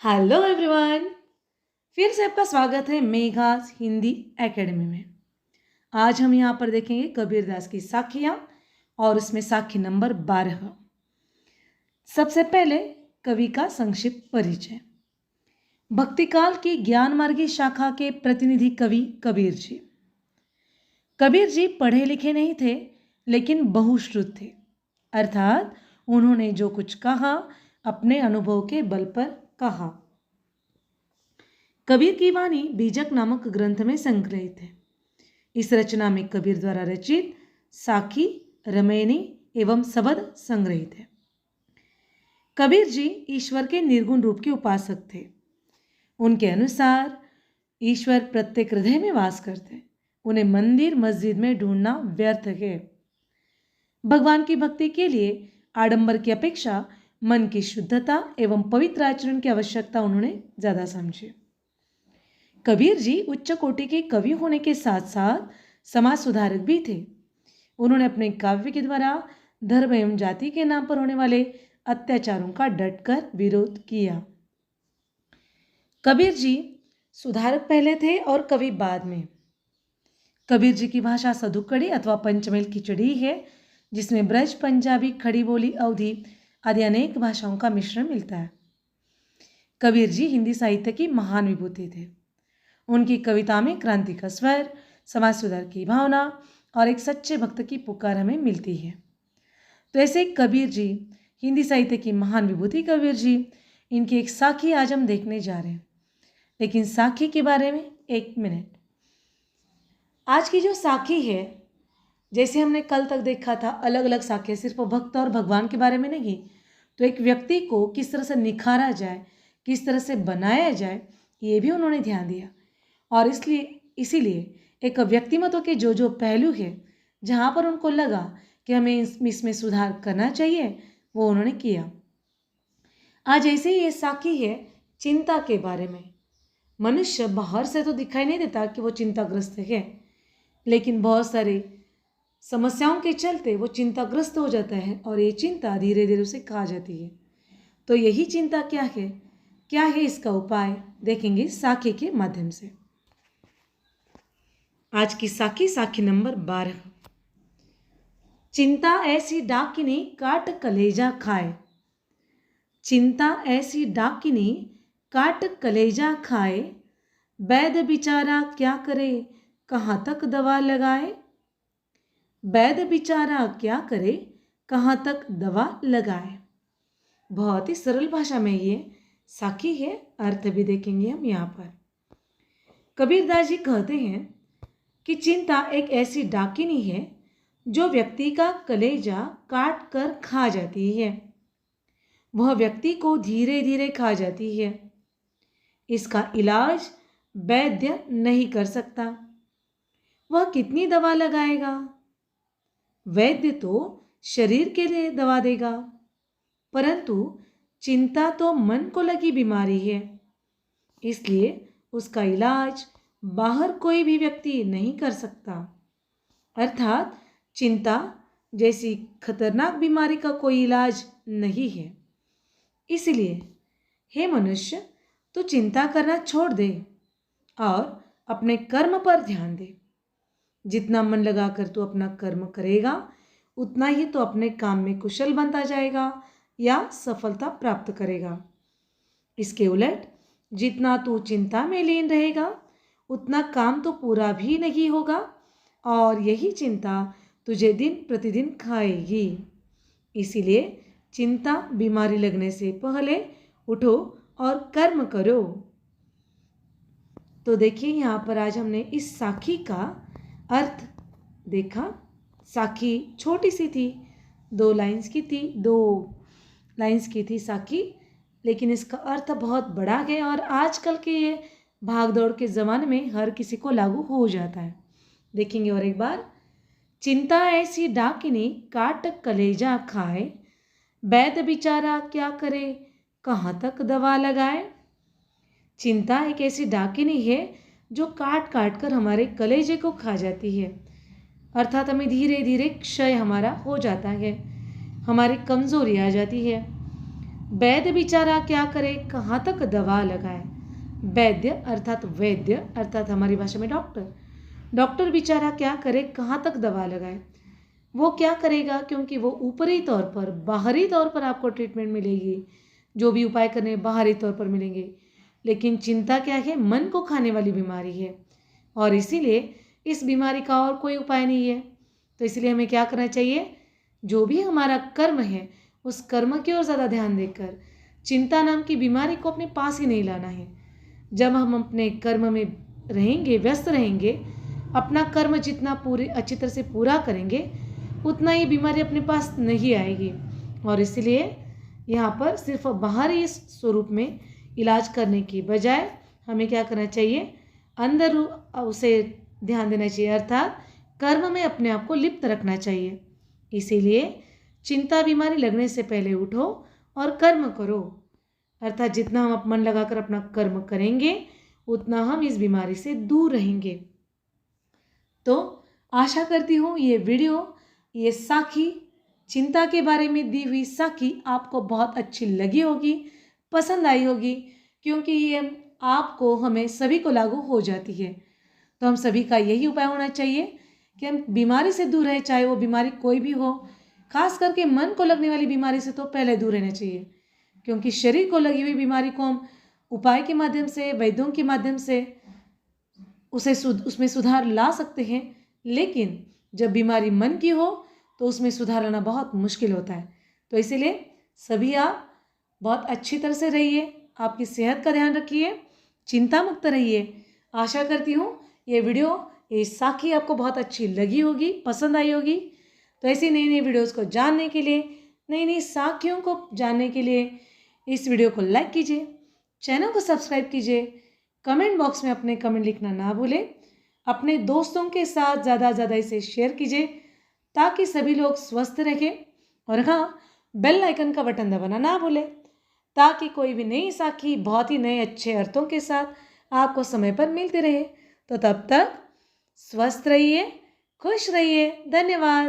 Hello everyone. फिर से आपका स्वागत है मेघास हिंदी एकेडमी में। आज हम यहाँ पर देखेंगे कबीरदास की साखियाँ और उसमें साखी नंबर 12। सबसे पहले कवि का संक्षिप्त परिचय। भक्तिकाल की ज्ञान मार्गी शाखा के प्रतिनिधि कवि कबीर जी। कबीर जी पढ़े लिखे नहीं थे लेकिन बहुश्रुत थे, अर्थात उन्होंने जो कुछ कहा अपने अनुभव के बल पर कहा। कबीर की वाणी बीजक नामक ग्रंथ में संकलित है। इस रचना में कबीर द्वारा रचित साखी, रमैनी एवं सबद संग्रहित है। कबीर जी ईश्वर के निर्गुण रूप के उपासक थे। उनके अनुसार ईश्वर प्रत्येक हृदय में वास करते हैं। उन्हें मंदिर मस्जिद में ढूंढना व्यर्थ है। भगवान की भक्ति के लिए आडंबर की अपेक्षा मन की शुद्धता एवं पवित्र आचरण की आवश्यकता उन्होंने ज्यादा समझी। कबीर जी उच्च कोटि के कवि होने के साथ साथ समाज सुधारक भी थे। उन्होंने अपने काव्य के द्वारा धर्म एवं जाति के नाम पर होने वाले अत्याचारों का डटकर विरोध किया। कबीर जी सुधारक पहले थे और कवि बाद में। कबीर जी की भाषा सधुकड़ी अथवा पंचमेल खिचड़ी है, जिसमें ब्रज, पंजाबी, खड़ी बोली, अवधी आदि अनेक भाषाओं का मिश्रण मिलता है। कबीर जी हिंदी साहित्य की महान विभूति थे। उनकी कविता में क्रांति का स्वर, समाज सुधार की भावना और एक सच्चे भक्त की पुकार हमें मिलती है। तो ऐसे कबीर जी, हिंदी साहित्य की महान विभूति कबीर जी, इनकी एक साखी आज हम देखने जा रहे हैं। लेकिन साखी के बारे में एक मिनट। आज की जो साखी है, जैसे हमने कल तक देखा था, अलग अलग साखी सिर्फ भक्त और भगवान के बारे में नहीं, तो एक व्यक्ति को किस तरह से निखारा जाए, किस तरह से बनाया जाए, ये भी उन्होंने ध्यान दिया। और इसीलिए एक व्यक्तिमत्व के जो पहलू है, जहाँ पर उनको लगा कि हमें इसमें सुधार करना चाहिए, वो उन्होंने किया। आज ऐसे ही ये साखी है चिंता के बारे में। मनुष्य बाहर से तो दिखाई नहीं देता कि वो चिंताग्रस्त है, लेकिन बहुत सारे समस्याओं के चलते वो चिंताग्रस्त हो जाता है और ये चिंता धीरे धीरे उसे खा जाती है। तो यही चिंता क्या है इसका उपाय देखेंगे साखी के माध्यम से। आज की साखी नंबर 12। चिंता ऐसी डाकिनी काट कलेजा खाए। चिंता ऐसी डाकिनी काट कलेजा खाए। वैद्य बिचारा क्या करे, कहाँ तक दवा लगाए। वैद्य बिचारा क्या करे, कहाँ तक दवा लगाए। बहुत ही सरल भाषा में ये साखी है, अर्थ भी देखेंगे हम यहाँ पर। कबीरदास जी कहते हैं कि चिंता एक ऐसी डाकिनी है जो व्यक्ति का कलेजा काट कर खा जाती है। वह व्यक्ति को धीरे धीरे खा जाती है। इसका इलाज वैद्य नहीं कर सकता। वह कितनी दवा लगाएगा? वैद्य तो शरीर के लिए दवा देगा, परंतु चिंता तो मन को लगी बीमारी है, इसलिए उसका इलाज बाहर कोई भी व्यक्ति नहीं कर सकता। अर्थात चिंता जैसी खतरनाक बीमारी का कोई इलाज नहीं है। इसलिए हे मनुष्य, तू चिंता करना छोड़ दे और अपने कर्म पर ध्यान दे। जितना मन लगाकर तू अपना कर्म करेगा, उतना ही तो अपने काम में कुशल बनता जाएगा या सफलता प्राप्त करेगा। इसके उलट जितना तू चिंता में लीन रहेगा, उतना काम तो पूरा भी नहीं होगा और यही चिंता तुझे दिन प्रतिदिन खाएगी। इसीलिए चिंता बीमारी लगने से पहले उठो और कर्म करो। तो देखिए यहाँ पर आज हमने इस साखी का अर्थ देखा। साखी छोटी सी थी, 2 लाइन्स की थी साखी, लेकिन इसका अर्थ बहुत बड़ा है और आजकल के ये भागदौड़ के ज़माने में हर किसी को लागू हो जाता है। देखेंगे और एक बार। चिंता ऐसी डाकिनी काट कलेजा खाए। वैद्य बिचारा क्या करे, कहाँ तक दवा लगाए। चिंता एक ऐसी डाकिनी है जो काट काट कर हमारे कलेजे को खा जाती है, अर्थात हमें धीरे धीरे क्षय हमारा हो जाता है, हमारी कमजोरी आ जाती है। वैद्य बेचारा क्या करे, कहाँ तक दवा लगाए। वैद्य अर्थात हमारी भाषा में डॉक्टर बेचारा क्या करे, कहाँ तक दवा लगाए। वो क्या करेगा, क्योंकि वो ऊपरी तौर पर, बाहरी तौर पर आपको ट्रीटमेंट मिलेगी, जो भी उपाय करने बाहरी तौर पर मिलेंगे। लेकिन चिंता क्या है, मन को खाने वाली बीमारी है और इसीलिए इस बीमारी का और कोई उपाय नहीं है। तो इसलिए हमें क्या करना चाहिए, जो भी हमारा कर्म है उस कर्म की ओर ज़्यादा ध्यान देकर चिंता नाम की बीमारी को अपने पास ही नहीं लाना है। जब हम अपने कर्म में रहेंगे, व्यस्त रहेंगे, अपना कर्म जितना पूरी अच्छी तरह से पूरा करेंगे उतना ही बीमारी अपने पास नहीं आएगी। और इसलिए यहाँ पर सिर्फ बाहरी स्वरूप में इलाज करने की बजाय हमें क्या करना चाहिए, अंदर उसे ध्यान देना चाहिए, अर्थात कर्म में अपने आप को लिप्त रखना चाहिए। इसीलिए चिंता बीमारी लगने से पहले उठो और कर्म करो, अर्थात जितना हम मन लगाकर अपना कर्म करेंगे उतना हम इस बीमारी से दूर रहेंगे। तो आशा करती हूँ ये साखी, चिंता के बारे में दी हुई साखी आपको बहुत अच्छी लगी होगी, पसंद आई होगी, क्योंकि ये आपको, हमें सभी को लागू हो जाती है। तो हम सभी का यही उपाय होना चाहिए कि हम बीमारी से दूर रहें, चाहे वो बीमारी कोई भी हो। खास करके मन को लगने वाली बीमारी से तो पहले दूर रहना चाहिए, क्योंकि शरीर को लगी हुई बीमारी को हम उपाय के माध्यम से, वैद्यों के माध्यम से उसमें सुधार ला सकते हैं। लेकिन जब बीमारी मन की हो तो उसमें सुधार लाना बहुत मुश्किल होता है। तो इसीलिए सभी आप बहुत अच्छी तरह से रहिए, आपकी सेहत का ध्यान रखिए, चिंता मुक्त रहिए। आशा करती हूँ ये साखी आपको बहुत अच्छी लगी होगी, पसंद आई होगी। तो ऐसी नई नई वीडियोज़ को जानने के लिए, नई नई साखियों को जानने के लिए इस वीडियो को लाइक कीजिए, चैनल को सब्सक्राइब कीजिए, कमेंट बॉक्स में अपने कमेंट लिखना ना भूलें, अपने दोस्तों के साथ ज़्यादा ज़्यादा इसे शेयर कीजिए ताकि सभी लोग स्वस्थ रहें। और हाँ, बेल आइकन का बटन दबाना ना भूलें ताकि कोई भी नई साखी बहुत ही नए अच्छे अर्थों के साथ आपको समय पर मिलती रहे। तो तब तक स्वस्थ रहिए, खुश रहिए। धन्यवाद।